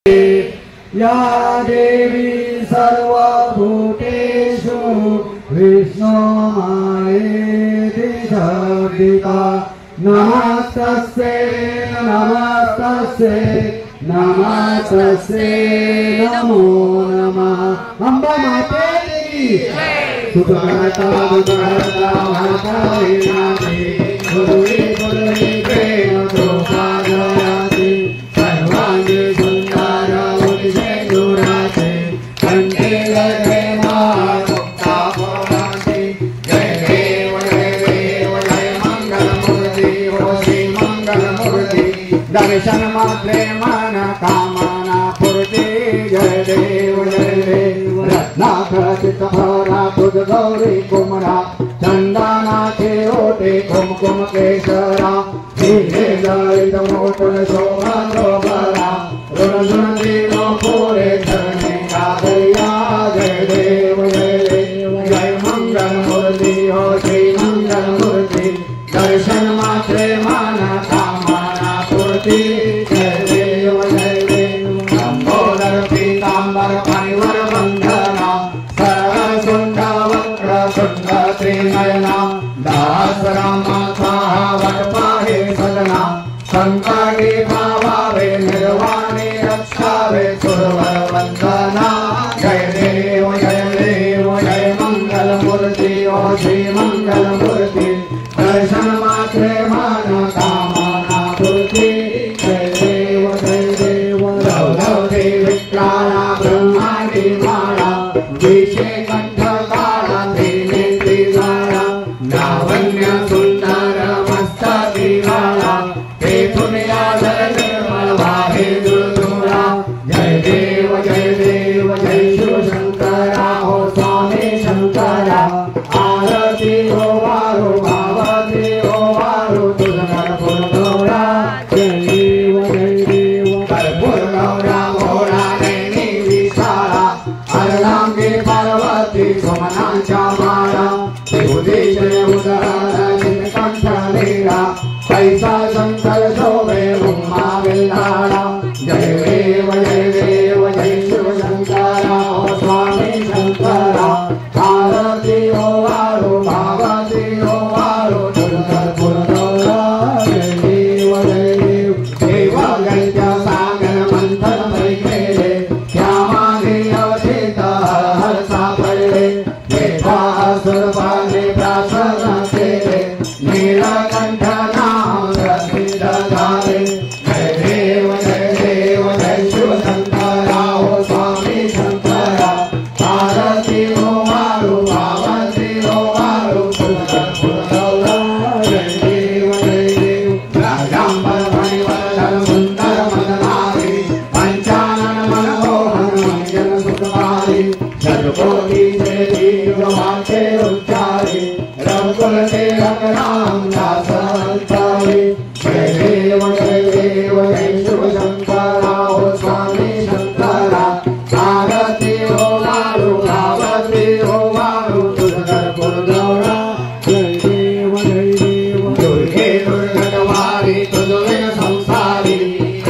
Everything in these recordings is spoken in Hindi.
या देवी सर्वभूतेषु विष्णुमायेति शब्दिका नमस्तस्यै नमस्तस्यै नमस्तस्यै नमो नमः। अम्बा माते की सुखकर्ता दुःखहर्ता भर्ता विनाशे गुरुवे गुरुवे प्रेम कृपादयाते सर्वांगे सुंदर मुझे दुराते कंठे गए मुक्ता भवन्ति। जय देव जय मंगल मूर्ति हो श्री मंगल मूर्ति दर्शन मात्रे मन कामना पूर्ति। जय देव रत्नाकर चित्तभरा खुद गौरी कुमरा चंदना के ओटे कुमकुम केसरा धीरे ललित मुकुट शोभा रोबरा रुण रुण दिनों पूरे धरने का दरिया। जय देव जय मंगल मूर्ति हो श्री मंगल मूर्ति दर्शन मात्रे मन कामना पूर्ति। जय देव लंबोदर पीतांबर परिवर बंधना सरल सुंदर वक्र सुंदर त्रिनयना दास रामा स्वाहा वट पाहे सदना संकटे भावे निर्वाणे रक्षावे सुरवर वंदना। जय देव जय मंगल मूर्ति ओ श्री मंगल मूर्ति दर्शन मात्रे मन कामना पूर्ति। जय देव लव देव विक्राला ब्रह्मांडी माला विषे कंठ काला त्रिनेत्री गाला लावण्य सुंदर मस्तकी वाला हे पुण्याधर निर्मल वाहे दुर्दुरा। जय देव जय शिव शंकरा हो स्वामी शंकरा आरती हो वारो भावती हो वारो तुझकर पुरगौरा। जय देव कर्पूर गौरा घोरा नैनी विशाला अर्धांगी पार्वती सोमनांच्या माळा विभूतीचे उदर कंठ नीरा पैसा शंकर शोभे उमा विल्हाळा। जय देव जय शिव शंकरा हो स्वामी शंकरा आरती हो वारो भावती हो वारो तुझकर पुरगौरा। जय देव देव गैत्य सागर मंथन कैले क्या मागे अवधेत हर सापडले वेदासुर पाले प्रासन केले नीलकंठ नाम प्रसिद्ध झाले। जय देव जय शिव शंकरा हो स्वामी शंकरा आरती हो वारो भावती हो वारो तुझकर पुरगौरा। जय देव राजांबर मणिवरधर सुंदर मदनारी पंचानन मनमोहन मंजन सुखकारी शतकोटि से दीर्घ वाचे उच्चारी रघुकुल तिलक राम दास अंतरी। जय देव जय शिव शंकरा हो स्वामी शंकरा आरती हो वारो भावती हो वारो तुझकर पुरगौरा। जय देव दुर्गे दुर्गटवारी तुझ संसारी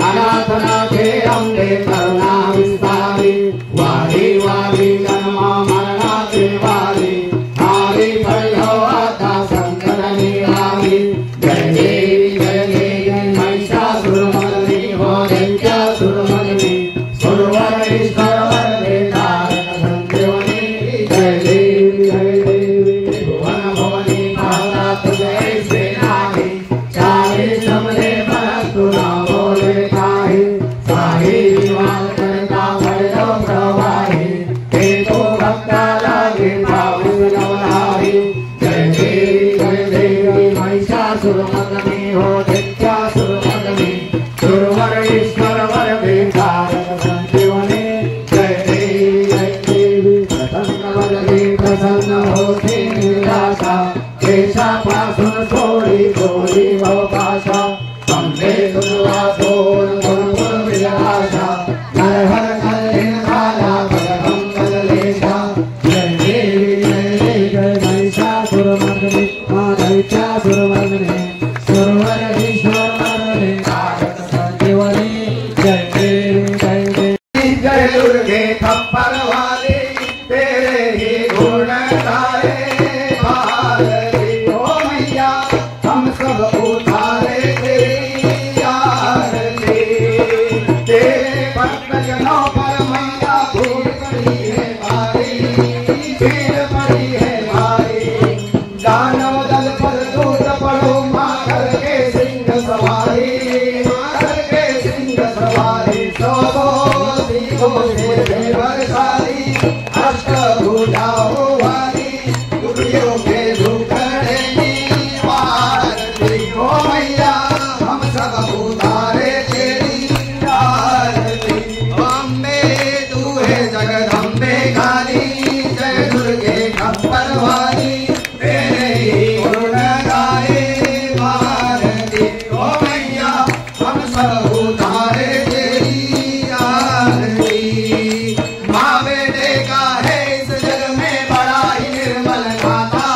अनाथनाथे अम्बे करुणा विस्तारी वारी वारी जन्म मरणाचे वारी हारी भैरव आता संकट निवारी। जय देवी महिषासुरमर्दिनी हो दैत्यासुरमर्दिनी सुरवरेश्वर वरदे तारक संजीवनी। जय देवी भुवन भुवनी भाता तुझे से नाही चाहे समरे परतु ना बोले काही साही विमान करता भैरव प्रवाही ते तो भक्ता लागे पावन नवनारी। जय देवी महिषासुरमर्दिनी हो दैत्यासुरमर्दिनी सुरवरेश्वर वरदे तारक संजीवनी। जय देवी प्रसन्न होती निराशा केशापासून थोडी थोडी भवपाशा समजे तुझा सोन गुणगुण विलासा नरहर कल्लिन काला बलगम बललेशा। जय देवी जय महिषासुरमर्दिनी दैत्यासुरमर्दिनी सुरवरेश्वर वरदे तारक संजीवनी। जय देवी दल पर दूत पड़ो माँ करके सिंह सवारी, माँ करके सिंह सवारी। सौगो सीगो से बरसारी, अष्टभुजाओ वाली, दुखियों के दुखड़े निवारती। ओ मैया हम सब उतारे तेरी आरती। अम्बे तू है जगदम्बे काली, जय दुर्गे खप्पर वाली, तेरे ही गुण गाए भारती। ओ मैया हम सब उतारे तेरी आरती। माँ बेटे का है इस जग में बड़ा ही निर्मल नाता,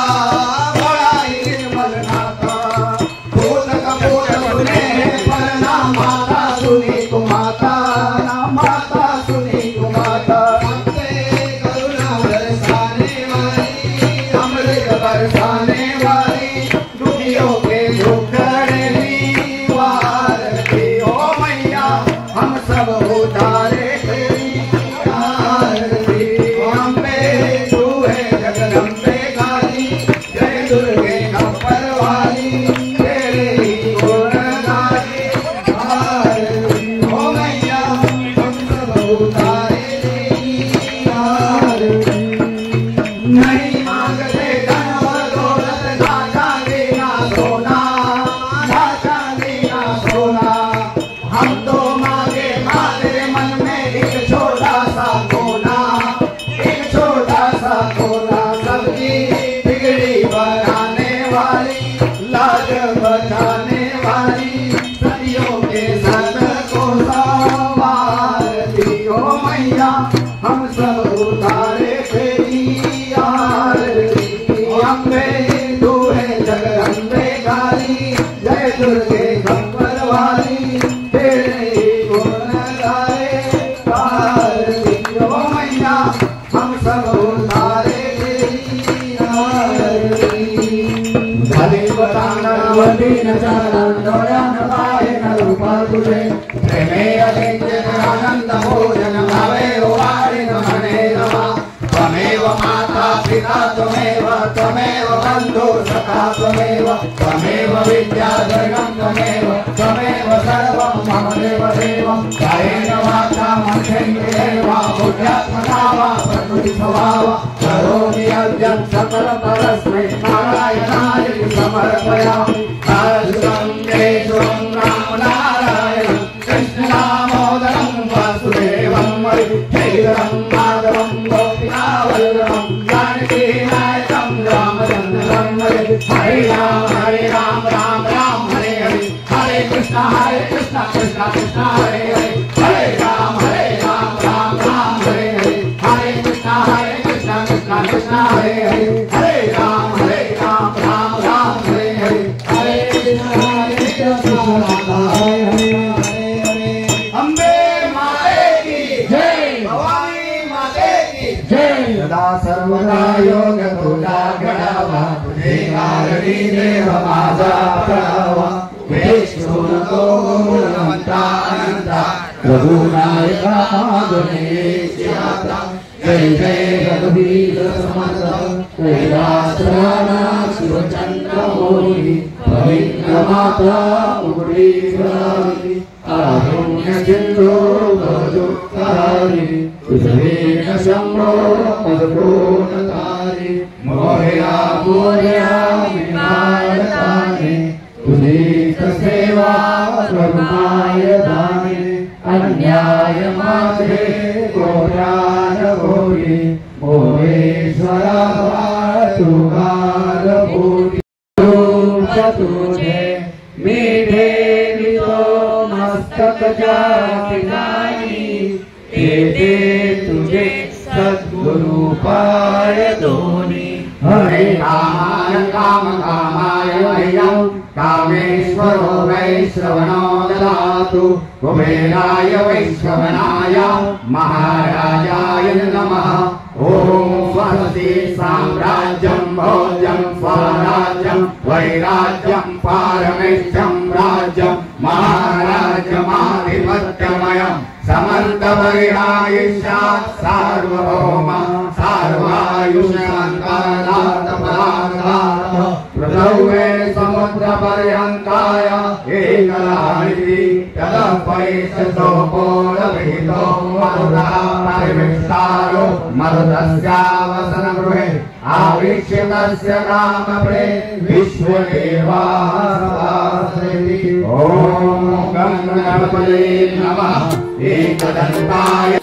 बड़ा ही निर्मल नाता। भूत कपूर सुने पर ना माता सुनी तु माता, ना माता सुनी तु माता। हमसे करुणा बरसाने वाली, अमृत बरसाने वाली, दुखियों के दुखड़े निवारती। ओ मैया हम सब उतारे तेरी आरती। अम्बे तू है जगदम्बे काली, जय दुर्गे खप्पर वाली, तेरे ही गुण गाए भारती। ओ मैया हम सब उतारे तेरी आरती। नहीं मांगते धन और दौलत, ना चांदी ना सोना, ना चांदी ना सोना। हम तो मांगे माँ तेरे मन में एक छोटा सा कोना, एक छोटा सा कोना। सबकी बिगड़ी बनाने वाली, लाज बचाने वाली, सदियों के सत को संवारती। ओ मैया हम सब उतारे तेरी आरती। अम्बे तू है जगदम्बे काली, जय दुर्गे खप्पर वाली, तेरे ही गुण गाए भारती। ओ मैया हम सब उतारे तेरी आरती। धलिवतांगवती न चरण डोळ्या न पाहे न रूप तुझे, प्रेमे अचिंत्य आनंद भोजन भावे वाणी न मने रमा। त्वमेव माता पिता त्वमेव, त्वमेव बन्धु सखा त्वमेव, त्वमेव विद्या जगं त्वमेव, त्वमेव सर्वं मम देव देव। कायेन वाचा मनसेन्द्रियैर्वा बुद्ध्यात्मना वा प्रकृतिस्वभावा, करोमि यज्ञं सकलपरस्मै नारायणाय समर्पयामि। अच्युतं केशवं रामनारायणं कृष्णदामोदरं वासुदेवं श्रीधरं माधवं गोपिकावल्लभं जानकीनायकं रामचन्द्रं हरे। हरे राम राम राम हरे हरे, हरे कृष्ण कृष्ण कृष्ण हरे हरे। हरे राम राम राम हरे हरे, हरे कृष्ण कृष्ण कृष्ण हरे हरे। हरे राम राम राम हरे हरे, हरे कृष्ण कृष्ण हरे हरे। अम्बे माते की जय, भवानी माते की जय। सदा सर्वदा योग तुझा घडावा, तुझे कारणी देव माझा पडावा। विष्णु नको गुणवंता अनंता, रघुनायका मागणे आता। जय जय रघुवीर समर्थ, कैलासराना शिवचंद्र मोरी। पवित्र माता उगडी गावी, कारुण्य सिंधू भजोत्तारी। तुझे न शंभो पदकोणतारी, मोरया मोरया विनायकाने। तुझे सेवा करुणाय दाने, अन्याय माझे घोरान घोरी। मोरेश्वरा तुगार बोली, रूप तुझे मीठे तो मस्तक जाती। तेरे तुझे सद्गुरु पाय दोनी। हरे रामाय काम कामाय वैयं, कामेश्वरो वैश्रवणो ददातु। कुबेराय वैश्रवणाय महाराजाय नमः। ओम स्वस्ति साम्राज्यं भोज्यं स्वराज्यं वैराज्यं पारमेष्ठ्यं राज्यं महाराज्यमाधिपत्यमयं समर्थपरिणायुष्यात् सार्वभौम सार्वायुष्यान्तानाथपदार्थाः दौवे समुद्रपर्यन्ताय एकलानिधि तदपैशतो कोलविहितो मरुतः परिविष्टारो मरुतस्यावसनगृहे आवीक्षितस्य नामप्रे विश्वदेवासदास्ति। ॐ गणपतये नमः। एकदन्ताय